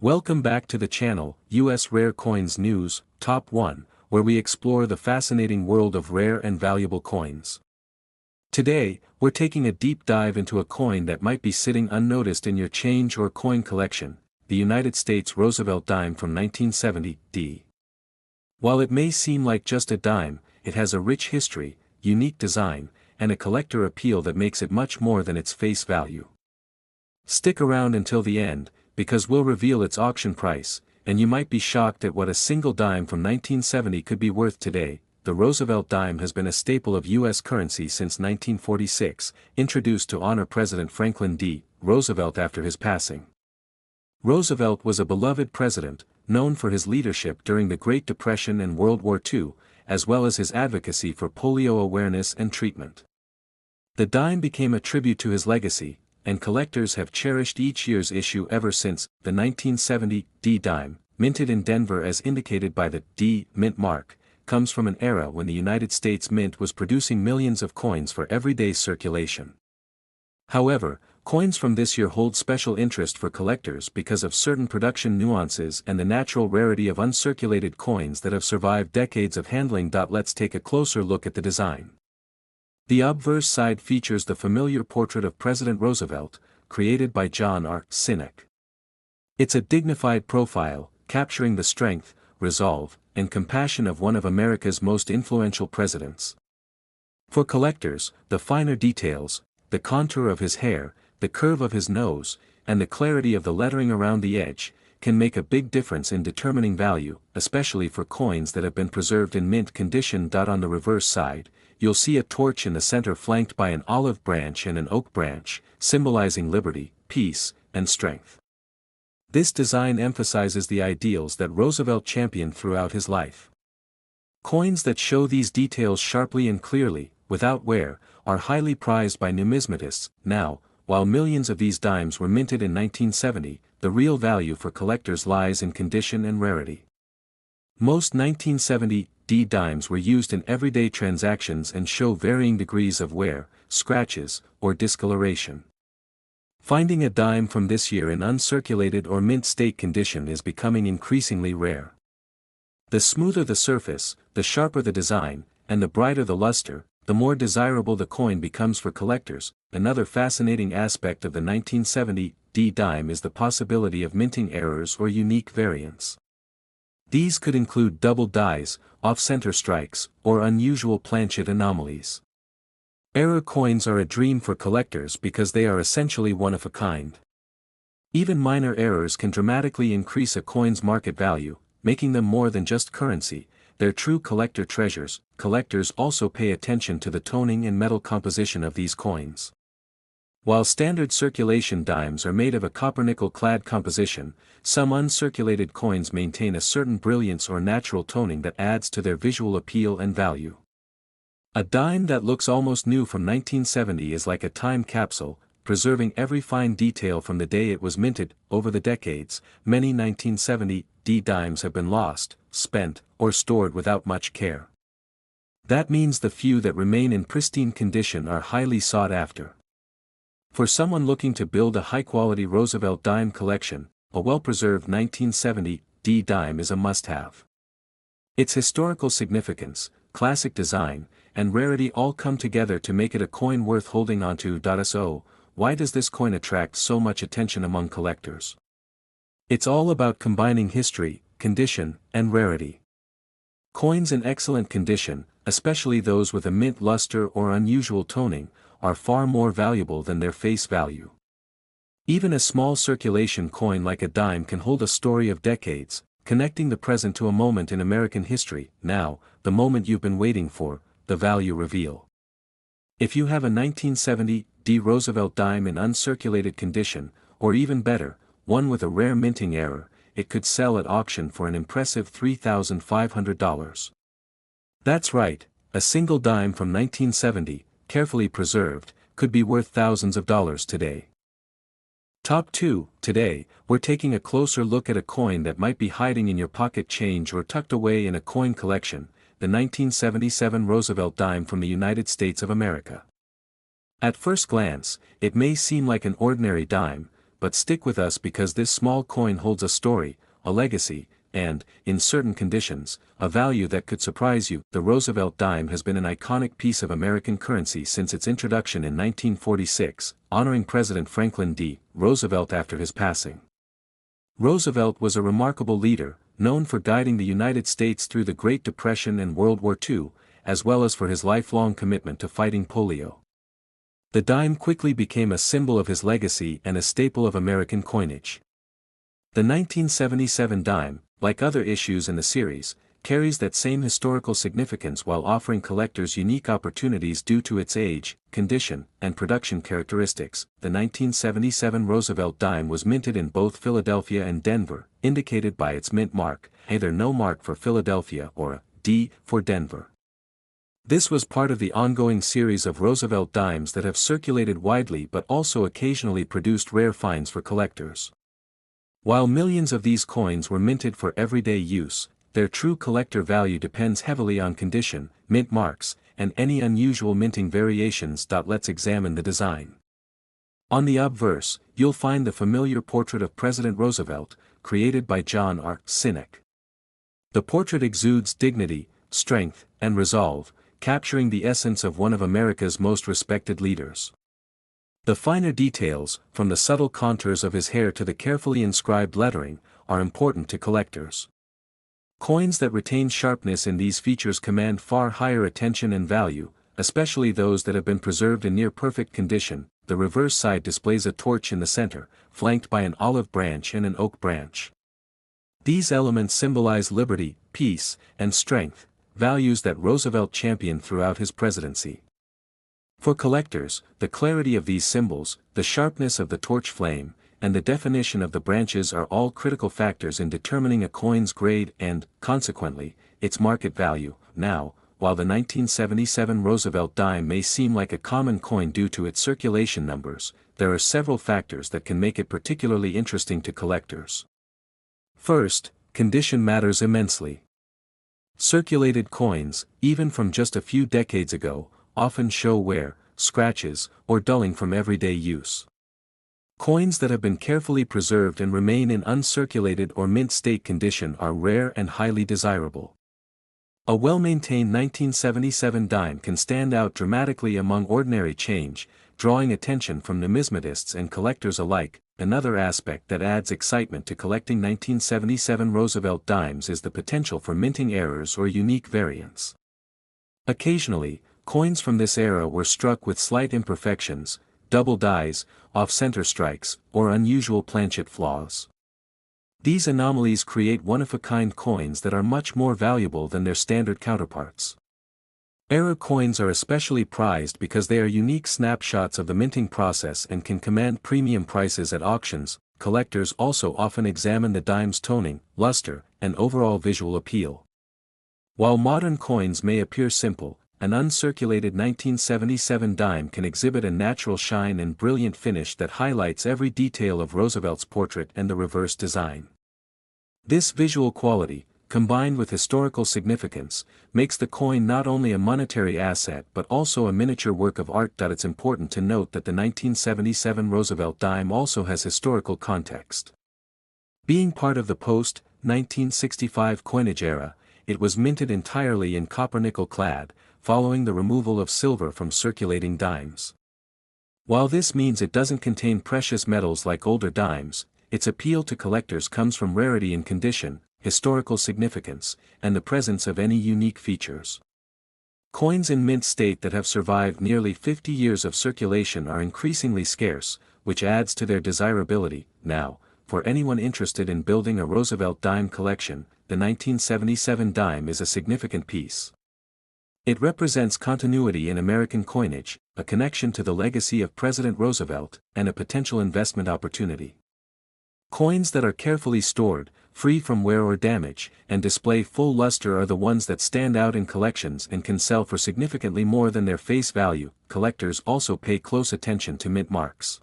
Welcome back to the channel, US Rare Coins News, Top 1, where we explore the fascinating world of rare and valuable coins. Today, we're taking a deep dive into a coin that might be sitting unnoticed in your change or coin collection, the United States Roosevelt Dime from 1970. While it may seem like just a dime, it has a rich history, unique design, and a collector appeal that makes it much more than its face value. Stick around until the end, because we'll reveal its auction price, and you might be shocked at what a single dime from 1970 could be worth today. The Roosevelt dime has been a staple of U.S. currency since 1946, introduced to honor President Franklin D. Roosevelt after his passing. Roosevelt was a beloved president, known for his leadership during the Great Depression and World War II, as well as his advocacy for polio awareness and treatment. The dime became a tribute to his legacy, and collectors have cherished each year's issue ever since. The 1970 D dime, minted in Denver as indicated by the D mint mark, comes from an era when the United States Mint was producing millions of coins for everyday circulation. However, coins from this year hold special interest for collectors because of certain production nuances and the natural rarity of uncirculated coins that have survived decades of handling. Let's take a closer look at the design. The obverse side features the familiar portrait of President Roosevelt, created by John R. Sinek. It's a dignified profile, capturing the strength, resolve, and compassion of one of America's most influential presidents. For collectors, the finer details, the contour of his hair, the curve of his nose, and the clarity of the lettering around the edge, can make a big difference in determining value, especially for coins that have been preserved in mint condition. On the reverse side, you'll see a torch in the center flanked by an olive branch and an oak branch, symbolizing liberty, peace, and strength. This design emphasizes the ideals that Roosevelt championed throughout his life. Coins that show these details sharply and clearly, without wear, are highly prized by numismatists. Now, while millions of these dimes were minted in 1970, the real value for collectors lies in condition and rarity. Most 1970 D dimes were used in everyday transactions and show varying degrees of wear, scratches, or discoloration. Finding a dime from this year in uncirculated or mint state condition is becoming increasingly rare. The smoother the surface, the sharper the design, and the brighter the luster, the more desirable the coin becomes for collectors. Another fascinating aspect of the 1970 D dime is the possibility of minting errors or unique variants. These could include double dies, off-center strikes, or unusual planchet anomalies. Error coins are a dream for collectors because they are essentially one of a kind. Even minor errors can dramatically increase a coin's market value, making them more than just currency. They're true collector treasures. Collectors also pay attention to the toning and metal composition of these coins. While standard circulation dimes are made of a copper-nickel-clad composition, some uncirculated coins maintain a certain brilliance or natural toning that adds to their visual appeal and value. A dime that looks almost new from 1970 is like a time capsule, preserving every fine detail from the day it was minted. Over the decades, many 1970 D dimes have been lost, spent, or stored without much care. That means the few that remain in pristine condition are highly sought after. For someone looking to build a high-quality Roosevelt dime collection, a well-preserved 1970 D dime is a must-have. Its historical significance, classic design, and rarity all come together to make it a coin worth holding onto. So, why does this coin attract so much attention among collectors? It's all about combining history, condition, and rarity. Coins in excellent condition, especially those with a mint luster or unusual toning, are far more valuable than their face value. Even a small circulation coin like a dime can hold a story of decades, connecting the present to a moment in American history. Now, the moment you've been waiting for, the value reveal. If you have a 1970 D Roosevelt dime in uncirculated condition, or even better, one with a rare minting error, it could sell at auction for an impressive $3,500. That's right, a single dime from 1970, carefully preserved, could be worth thousands of dollars today. Top 2, today, we're taking a closer look at a coin that might be hiding in your pocket change or tucked away in a coin collection, the 1977 Roosevelt dime from the United States of America. At first glance, it may seem like an ordinary dime, but stick with us because this small coin holds a story, a legacy, and, in certain conditions, a value that could surprise you. The Roosevelt dime has been an iconic piece of American currency since its introduction in 1946, honoring President Franklin D. Roosevelt after his passing. Roosevelt was a remarkable leader, known for guiding the United States through the Great Depression and World War II, as well as for his lifelong commitment to fighting polio. The dime quickly became a symbol of his legacy and a staple of American coinage. The 1977 dime, like other issues in the series, carries that same historical significance while offering collectors unique opportunities due to its age, condition, and production characteristics. The 1977 Roosevelt dime was minted in both Philadelphia and Denver, indicated by its mint mark, either no mark for Philadelphia or a D for Denver. This was part of the ongoing series of Roosevelt dimes that have circulated widely but also occasionally produced rare finds for collectors. While millions of these coins were minted for everyday use, their true collector value depends heavily on condition, mint marks, and any unusual minting variations. Let's examine the design. On the obverse, you'll find the familiar portrait of President Roosevelt, created by John R. Sinek. The portrait exudes dignity, strength, and resolve, capturing the essence of one of America's most respected leaders. The finer details, from the subtle contours of his hair to the carefully inscribed lettering, are important to collectors. Coins that retain sharpness in these features command far higher attention and value, especially those that have been preserved in near-perfect condition. The reverse side displays a torch in the center, flanked by an olive branch and an oak branch. These elements symbolize liberty, peace, and strength, values that Roosevelt championed throughout his presidency. For collectors, the clarity of these symbols, the sharpness of the torch flame, and the definition of the branches are all critical factors in determining a coin's grade and, consequently, its market value. Now, while the 1977 Roosevelt dime may seem like a common coin due to its circulation numbers, there are several factors that can make it particularly interesting to collectors. First, condition matters immensely. Circulated coins, even from just a few decades ago, often show wear, scratches, or dulling from everyday use. Coins that have been carefully preserved and remain in uncirculated or mint state condition are rare and highly desirable. A well-maintained 1977 dime can stand out dramatically among ordinary change, drawing attention from numismatists and collectors alike. Another aspect that adds excitement to collecting 1977 Roosevelt dimes is the potential for minting errors or unique variants. Occasionally, coins from this era were struck with slight imperfections, double dies, off-center strikes, or unusual planchet flaws. These anomalies create one-of-a-kind coins that are much more valuable than their standard counterparts. Error coins are especially prized because they are unique snapshots of the minting process and can command premium prices at auctions. Collectors also often examine the dime's toning, luster, and overall visual appeal. While modern coins may appear simple, an uncirculated 1977 dime can exhibit a natural shine and brilliant finish that highlights every detail of Roosevelt's portrait and the reverse design. This visual quality, combined with historical significance, makes the coin not only a monetary asset but also a miniature work of art. It's important to note that the 1977 Roosevelt dime also has historical context. Being part of the post-1965 coinage era, it was minted entirely in copper-nickel clad, following the removal of silver from circulating dimes. While this means it doesn't contain precious metals like older dimes, its appeal to collectors comes from rarity in condition, historical significance, and the presence of any unique features. Coins in mint state that have survived nearly 50 years of circulation are increasingly scarce, which adds to their desirability. Now, for anyone interested in building a Roosevelt dime collection, the 1977 dime is a significant piece. It represents continuity in American coinage, a connection to the legacy of President Roosevelt, and a potential investment opportunity. Coins that are carefully stored, free from wear or damage, and display full luster are the ones that stand out in collections and can sell for significantly more than their face value. Collectors also pay close attention to mint marks.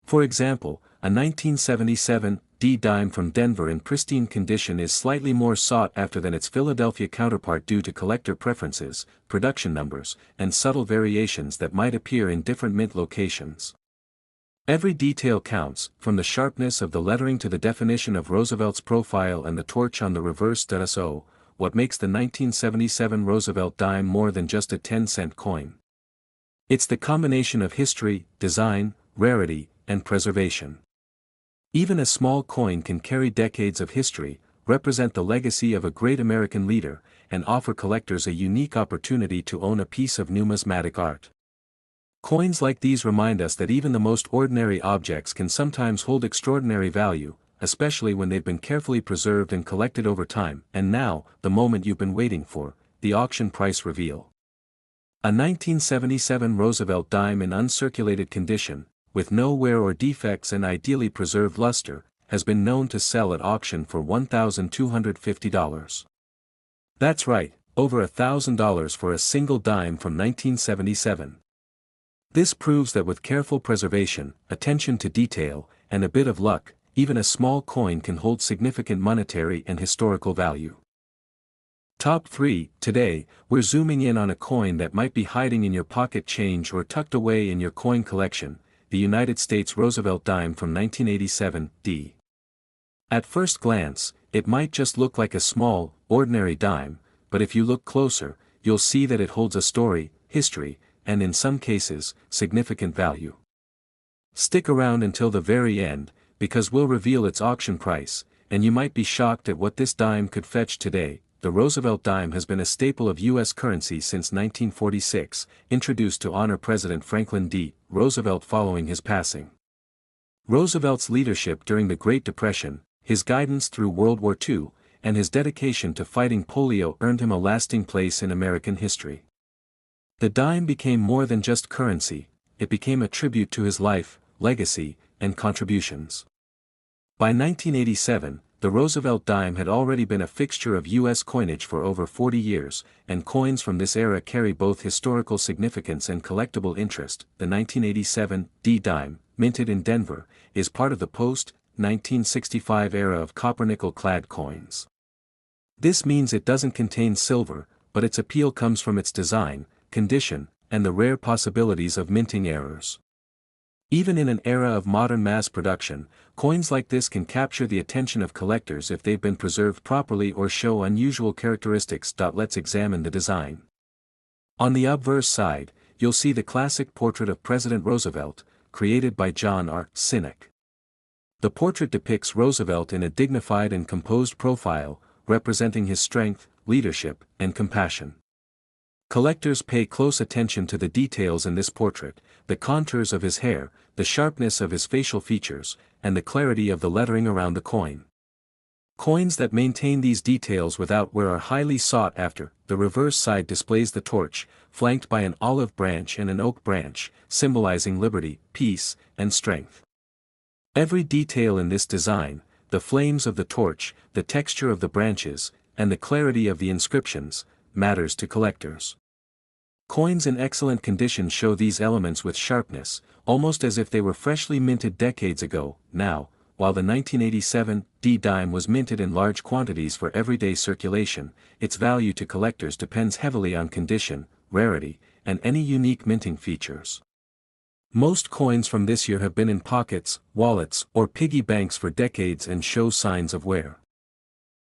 For example, a 1977 D dime from Denver in pristine condition is slightly more sought after than its Philadelphia counterpart due to collector preferences, production numbers, and subtle variations that might appear in different mint locations. Every detail counts, from the sharpness of the lettering to the definition of Roosevelt's profile and the torch on the reverse. So, what makes the 1977 Roosevelt dime more than just a 10-cent coin? It's the combination of history, design, rarity, and preservation. Even a small coin can carry decades of history, represent the legacy of a great American leader, and offer collectors a unique opportunity to own a piece of numismatic art. Coins like these remind us that even the most ordinary objects can sometimes hold extraordinary value, especially when they've been carefully preserved and collected over time. And now, the moment you've been waiting for, the auction price reveal. A 1977 Roosevelt dime in uncirculated condition, with no wear or defects and ideally preserved luster, has been known to sell at auction for $1,250. That's right, over $1,000 for a single dime from 1977. This proves that with careful preservation, attention to detail, and a bit of luck, even a small coin can hold significant monetary and historical value. Top 3. Today, we're zooming in on a coin that might be hiding in your pocket change or tucked away in your coin collection, the United States Roosevelt dime from 1987, D. At first glance, it might just look like a small, ordinary dime, but if you look closer, you'll see that it holds a story, history, and in some cases, significant value. Stick around until the very end, because we'll reveal its auction price, and you might be shocked at what this dime could fetch today. The Roosevelt dime has been a staple of U.S. currency since 1946, introduced to honor President Franklin D. Roosevelt following his passing. Roosevelt's leadership during the Great Depression, his guidance through World War II, and his dedication to fighting polio earned him a lasting place in American history. The dime became more than just currency, it became a tribute to his life, legacy, and contributions. By 1987, the Roosevelt dime had already been a fixture of U.S. coinage for over 40 years, and coins from this era carry both historical significance and collectible interest. The 1987 D dime, minted in Denver, is part of the post-1965 era of copper-nickel-clad coins. This means it doesn't contain silver, but its appeal comes from its design, condition, and the rare possibilities of minting errors. Even in an era of modern mass production, coins like this can capture the attention of collectors if they've been preserved properly or show unusual characteristics. Let's examine the design. On the obverse side, you'll see the classic portrait of President Roosevelt, created by John R. Sinek. The portrait depicts Roosevelt in a dignified and composed profile, representing his strength, leadership, and compassion. Collectors pay close attention to the details in this portrait, the contours of his hair, the sharpness of his facial features, and the clarity of the lettering around the coin. Coins that maintain these details without wear are highly sought after. The reverse side displays the torch, flanked by an olive branch and an oak branch, symbolizing liberty, peace, and strength. Every detail in this design, the flames of the torch, the texture of the branches, and the clarity of the inscriptions, matters to collectors. Coins in excellent condition show these elements with sharpness, almost as if they were freshly minted decades ago. Now, while the 1987 D dime was minted in large quantities for everyday circulation, its value to collectors depends heavily on condition, rarity, and any unique minting features. Most coins from this year have been in pockets, wallets, or piggy banks for decades and show signs of wear.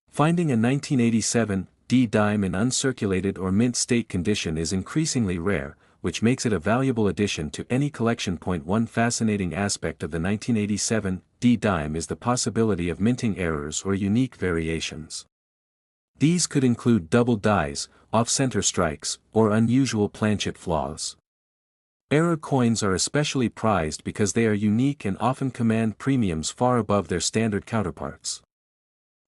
Finding a 1987 D dime in uncirculated or mint state condition is increasingly rare, which makes it a valuable addition to any collection. One fascinating aspect of the 1987 D dime is the possibility of minting errors or unique variations. These could include double dies, off-center strikes, or unusual planchet flaws. Error coins are especially prized because they are unique and often command premiums far above their standard counterparts.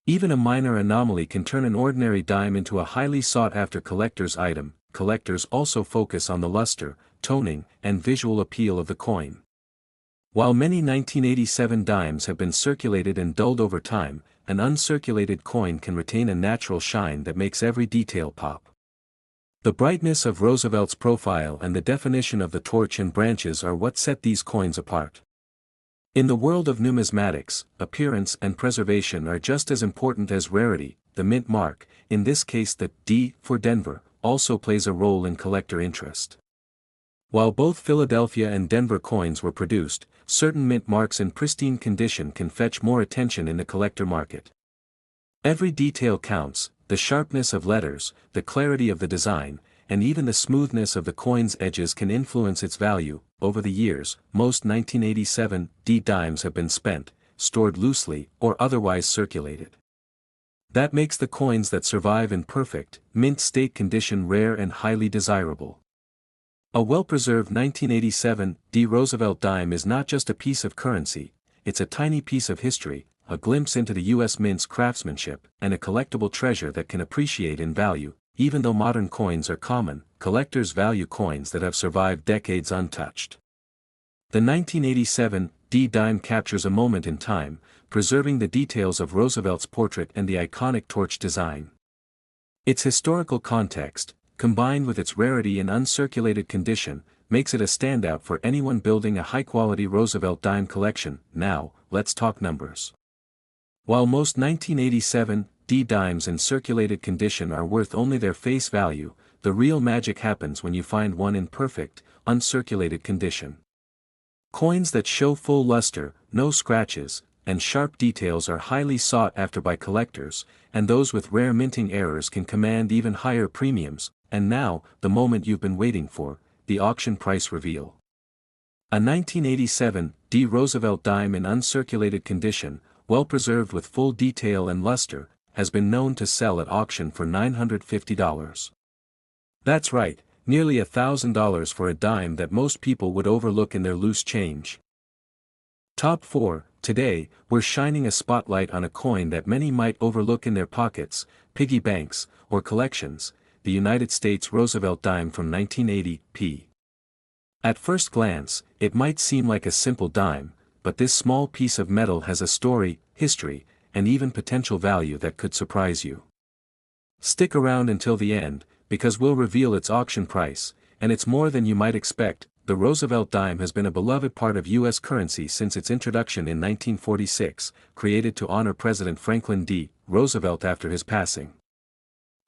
Even a minor anomaly can turn an ordinary dime into a highly sought-after collector's item. Collectors also focus on the luster, toning, and visual appeal of the coin. While many 1987 dimes have been circulated and dulled over time, an uncirculated coin can retain a natural shine that makes every detail pop. The brightness of Roosevelt's profile and the definition of the torch and branches are what set these coins apart. In the world of numismatics, appearance and preservation are just as important as rarity. The mint mark, in this case the D for Denver, also plays a role in collector interest. While both Philadelphia and Denver coins were produced, certain mint marks in pristine condition can fetch more attention in the collector market. Every detail counts: the sharpness of letters, the clarity of the design, and even the smoothness of the coin's edges can influence its value. Over the years, most 1987 D dimes have been spent, stored loosely, or otherwise circulated. That makes the coins that survive in perfect, mint state condition rare and highly desirable. A well-preserved 1987 D Roosevelt dime is not just a piece of currency, it's a tiny piece of history, a glimpse into the U.S. Mint's craftsmanship, and a collectible treasure that can appreciate in value. Even though modern coins are common, collectors value coins that have survived decades untouched. The 1987 D dime captures a moment in time, preserving the details of Roosevelt's portrait and the iconic torch design. Its historical context, combined with its rarity and uncirculated condition, makes it a standout for anyone building a high-quality Roosevelt dime collection. Now, let's talk numbers. While most 1987 D dimes in circulated condition are worth only their face value, the real magic happens when you find one in perfect, uncirculated condition. Coins that show full luster, no scratches, and sharp details are highly sought after by collectors, and those with rare minting errors can command even higher premiums. And now, the moment you've been waiting for, the auction price reveal. A 1987 D Roosevelt dime in uncirculated condition, well preserved with full detail and luster, has been known to sell at auction for $950. That's right, nearly $1,000 for a dime that most people would overlook in their loose change. Top 4. Today, we're shining a spotlight on a coin that many might overlook in their pockets, piggy banks, or collections: the United States Roosevelt dime from 1980 p. At first glance, it might seem like a simple dime, but this small piece of metal has a story, history, and even potential value that could surprise you. Stick around until the end, because we'll reveal its auction price, and it's more than you might expect. The Roosevelt dime has been a beloved part of U.S. currency since its introduction in 1946, created to honor President Franklin D. Roosevelt after his passing.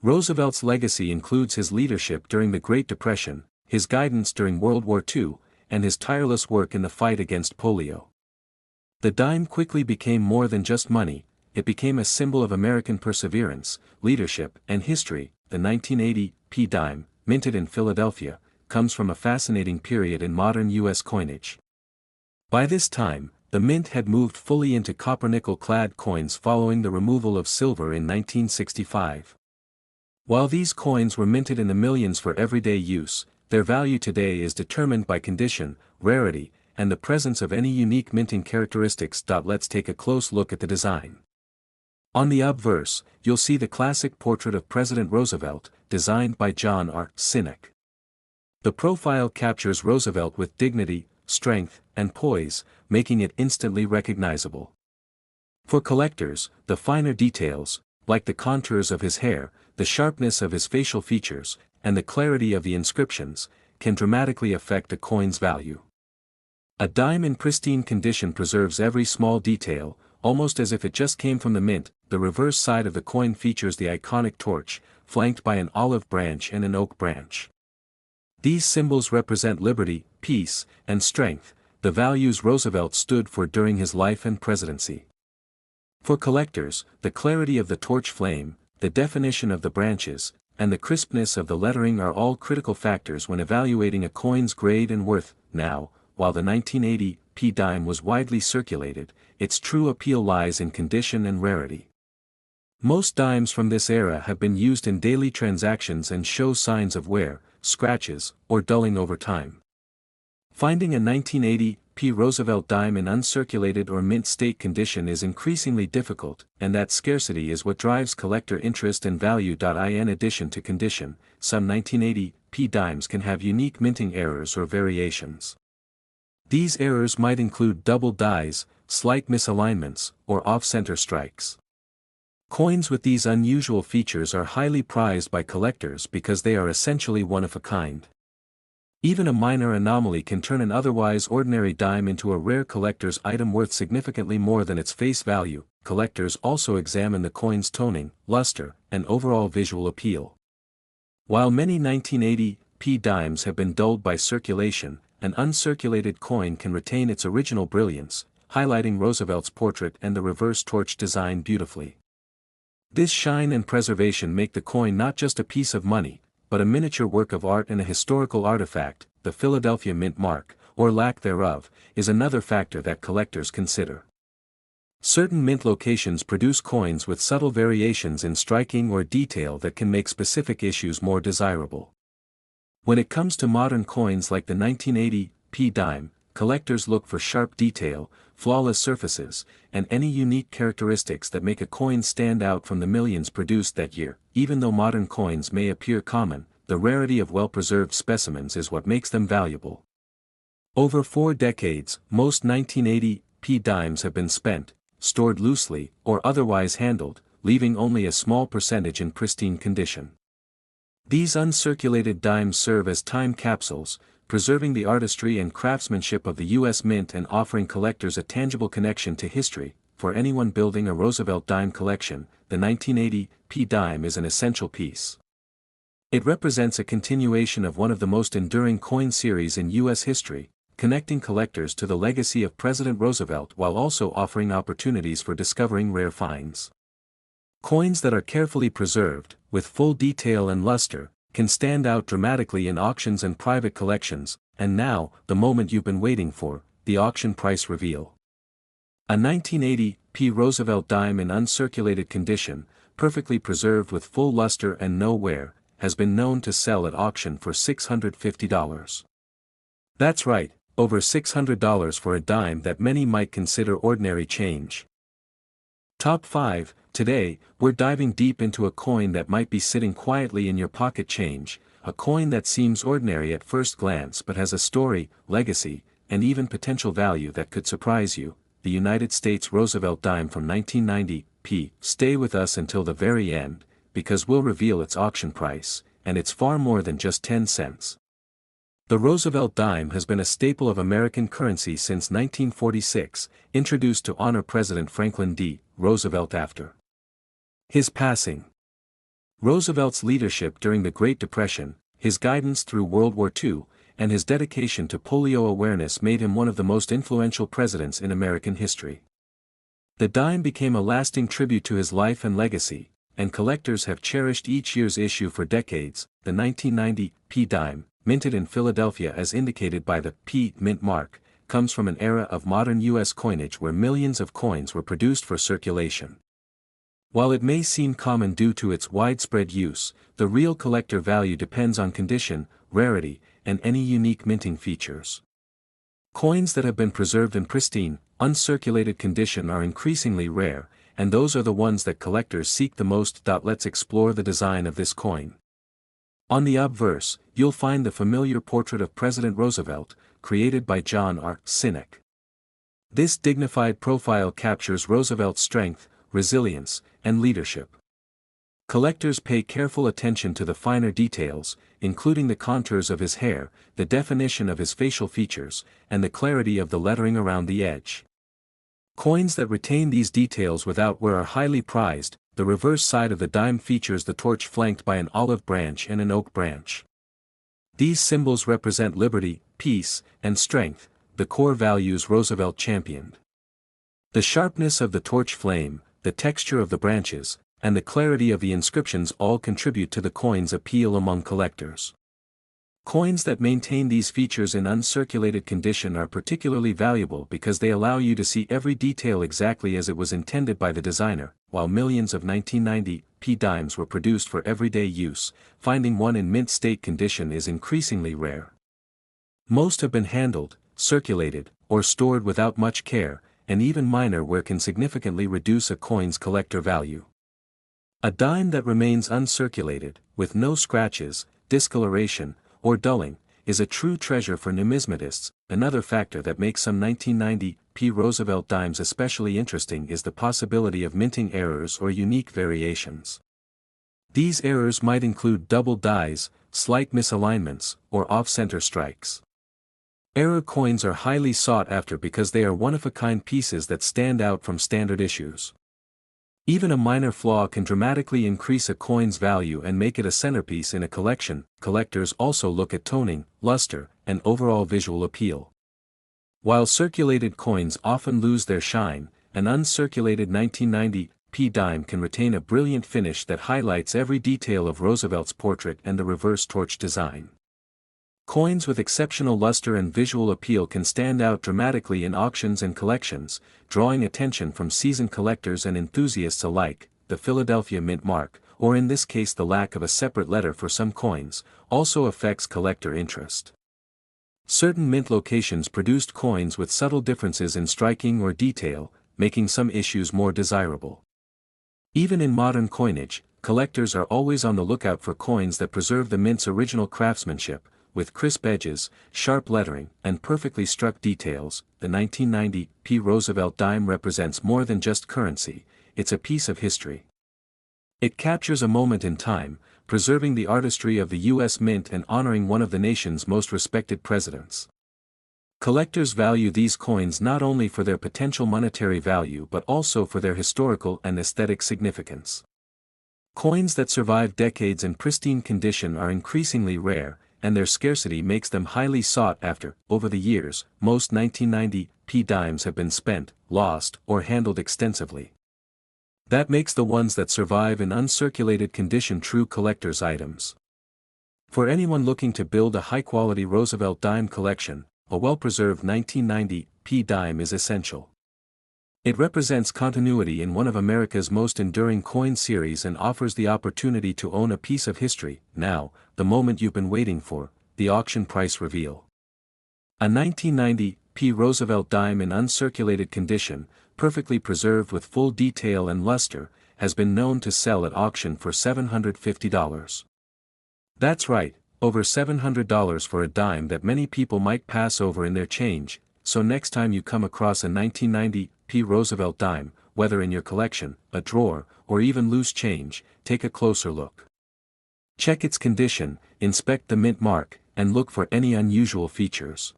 Roosevelt's legacy includes his leadership during the Great Depression, his guidance during World War II, and his tireless work in the fight against polio. The dime quickly became more than just money; it became a symbol of American perseverance, leadership, and history. The 1980 P dime, minted in Philadelphia, comes from a fascinating period in modern U.S. coinage. By this time, the mint had moved fully into copper-nickel-clad coins following the removal of silver in 1965. While these coins were minted in the millions for everyday use, their value today is determined by condition, rarity, and the presence of any unique minting characteristics. Let's take a close look at the design. On the obverse, you'll see the classic portrait of President Roosevelt, designed by John R. Sinek. The profile captures Roosevelt with dignity, strength, and poise, making it instantly recognizable. For collectors, the finer details, like the contours of his hair, the sharpness of his facial features, and the clarity of the inscriptions, can dramatically affect a coin's value. A dime in pristine condition preserves every small detail, almost as if it just came from the mint. The reverse side of the coin features the iconic torch, flanked by an olive branch and an oak branch. These symbols represent liberty, peace, and strength, the values Roosevelt stood for during his life and presidency. For collectors, the clarity of the torch flame, the definition of the branches, and the crispness of the lettering are all critical factors when evaluating a coin's grade and worth. Now, while the 1980 P dime was widely circulated, its true appeal lies in condition and rarity. Most dimes from this era have been used in daily transactions and show signs of wear, scratches, or dulling over time. Finding a 1980 P Roosevelt dime in uncirculated or mint state condition is increasingly difficult, and that scarcity is what drives collector interest and value. In addition to condition, some 1980 P dimes can have unique minting errors or variations. These errors might include double dies, slight misalignments, or off-center strikes. Coins with these unusual features are highly prized by collectors because they are essentially one of a kind. Even a minor anomaly can turn an otherwise ordinary dime into a rare collector's item worth significantly more than its face value. Collectors also examine the coin's toning, luster, and overall visual appeal. While many 1980 P dimes have been dulled by circulation, an uncirculated coin can retain its original brilliance, highlighting Roosevelt's portrait and the reverse torch design beautifully. This shine and preservation make the coin not just a piece of money, but a miniature work of art and a historical artifact. The Philadelphia mint mark, or lack thereof, is another factor that collectors consider. Certain mint locations produce coins with subtle variations in striking or detail that can make specific issues more desirable. When it comes to modern coins like the 1980 P dime, collectors look for sharp detail, flawless surfaces, and any unique characteristics that make a coin stand out from the millions produced that year. Even though modern coins may appear common, the rarity of well-preserved specimens is what makes them valuable. Over 4 decades, most 1980 P dimes have been spent, stored loosely, or otherwise handled, leaving only a small percentage in pristine condition. These uncirculated dimes serve as time capsules, preserving the artistry and craftsmanship of the U.S. Mint and offering collectors a tangible connection to history. For anyone building a Roosevelt dime collection, the 1980 P dime is an essential piece. It represents a continuation of one of the most enduring coin series in U.S. history, connecting collectors to the legacy of President Roosevelt while also offering opportunities for discovering rare finds. Coins that are carefully preserved, with full detail and luster, can stand out dramatically in auctions and private collections. And now, the moment you've been waiting for, the auction price reveal. A 1980 P Roosevelt dime in uncirculated condition, perfectly preserved with full luster and no wear, has been known to sell at auction for $650. That's right, over $600 for a dime that many might consider ordinary change. Top 5. Today, we're diving deep into a coin that might be sitting quietly in your pocket change, a coin that seems ordinary at first glance but has a story, legacy, and even potential value that could surprise you. The United States Roosevelt dime from 1990 P. Stay with us until the very end, because we'll reveal its auction price, and it's far more than just 10 cents. The Roosevelt dime has been a staple of American currency since 1946, introduced to honor President Franklin D. Roosevelt after his passing. Roosevelt's leadership during the Great Depression, his guidance through World War II, and his dedication to polio awareness made him one of the most influential presidents in American history. The dime became a lasting tribute to his life and legacy, and collectors have cherished each year's issue for decades. The 1990 P dime, minted in Philadelphia as indicated by the P mint mark, comes from an era of modern U.S. coinage where millions of coins were produced for circulation. While it may seem common due to its widespread use, the real collector value depends on condition, rarity, and any unique minting features. Coins that have been preserved in pristine, uncirculated condition are increasingly rare, and those are the ones that collectors seek the most. Let's explore the design of this coin. On the obverse, you'll find the familiar portrait of President Roosevelt, created by John R. Sinek. This dignified profile captures Roosevelt's strength, resilience, and leadership. Collectors pay careful attention to the finer details, including the contours of his hair, the definition of his facial features, and the clarity of the lettering around the edge. Coins that retain these details without wear are highly prized. The reverse side of the dime features the torch flanked by an olive branch and an oak branch. These symbols represent liberty, peace, and strength, the core values Roosevelt championed. The sharpness of the torch flame, the texture of the branches, and the clarity of the inscriptions all contribute to the coin's appeal among collectors. Coins that maintain these features in uncirculated condition are particularly valuable because they allow you to see every detail exactly as it was intended by the designer. While millions of 1990 P dimes were produced for everyday use, finding one in mint state condition is increasingly rare. Most have been handled, circulated, or stored without much care, and even minor wear can significantly reduce a coin's collector value. A dime that remains uncirculated, with no scratches, discoloration, or dulling, is a true treasure for numismatists. Another factor that makes some 1990 P Roosevelt dimes especially interesting is the possibility of minting errors or unique variations. These errors might include double dies, slight misalignments, or off-center strikes. Error coins are highly sought after because they are one-of-a-kind pieces that stand out from standard issues. Even a minor flaw can dramatically increase a coin's value and make it a centerpiece in a collection. Collectors also look at toning, luster, and overall visual appeal. While circulated coins often lose their shine, an uncirculated 1990 dime can retain a brilliant finish that highlights every detail of Roosevelt's portrait and the reverse torch design. Coins with exceptional luster and visual appeal can stand out dramatically in auctions and collections, drawing attention from seasoned collectors and enthusiasts alike. The Philadelphia Mint mark, or in this case the lack of a separate letter for some coins, also affects collector interest. Certain mint locations produced coins with subtle differences in striking or detail, making some issues more desirable. Even in modern coinage, collectors are always on the lookout for coins that preserve the mint's original craftsmanship, with crisp edges, sharp lettering, and perfectly struck details. The 1990 Roosevelt dime represents more than just currency, it's a piece of history. It captures a moment in time, preserving the artistry of the U.S. Mint and honoring one of the nation's most respected presidents. Collectors value these coins not only for their potential monetary value but also for their historical and aesthetic significance. Coins that survive decades in pristine condition are increasingly rare, and their scarcity makes them highly sought after. Over the years, most 1990 dimes have been spent, lost, or handled extensively. That makes the ones that survive in uncirculated condition true collector's items. For anyone looking to build a high-quality Roosevelt dime collection, a well-preserved 1990 dime is essential. It represents continuity in one of America's most enduring coin series and offers the opportunity to own a piece of history. Now, the moment you've been waiting for, the auction price reveal. A 1990 Roosevelt dime in uncirculated condition, perfectly preserved with full detail and luster, has been known to sell at auction for $750. That's right, over $700 for a dime that many people might pass over in their change. So next time you come across a 1990 Roosevelt dime, whether in your collection, a drawer, or even loose change, take a closer look. Check its condition, inspect the mint mark, and look for any unusual features.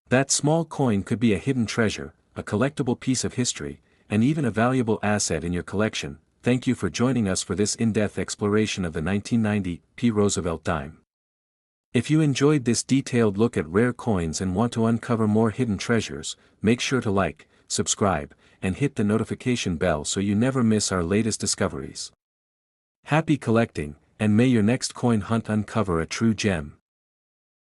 That small coin could be a hidden treasure, a collectible piece of history, and even a valuable asset in your collection. Thank you for joining us for this in-depth exploration of the 1990 Roosevelt dime. If you enjoyed this detailed look at rare coins and want to uncover more hidden treasures, make sure to like, subscribe, and hit the notification bell so you never miss our latest discoveries. Happy collecting, and may your next coin hunt uncover a true gem.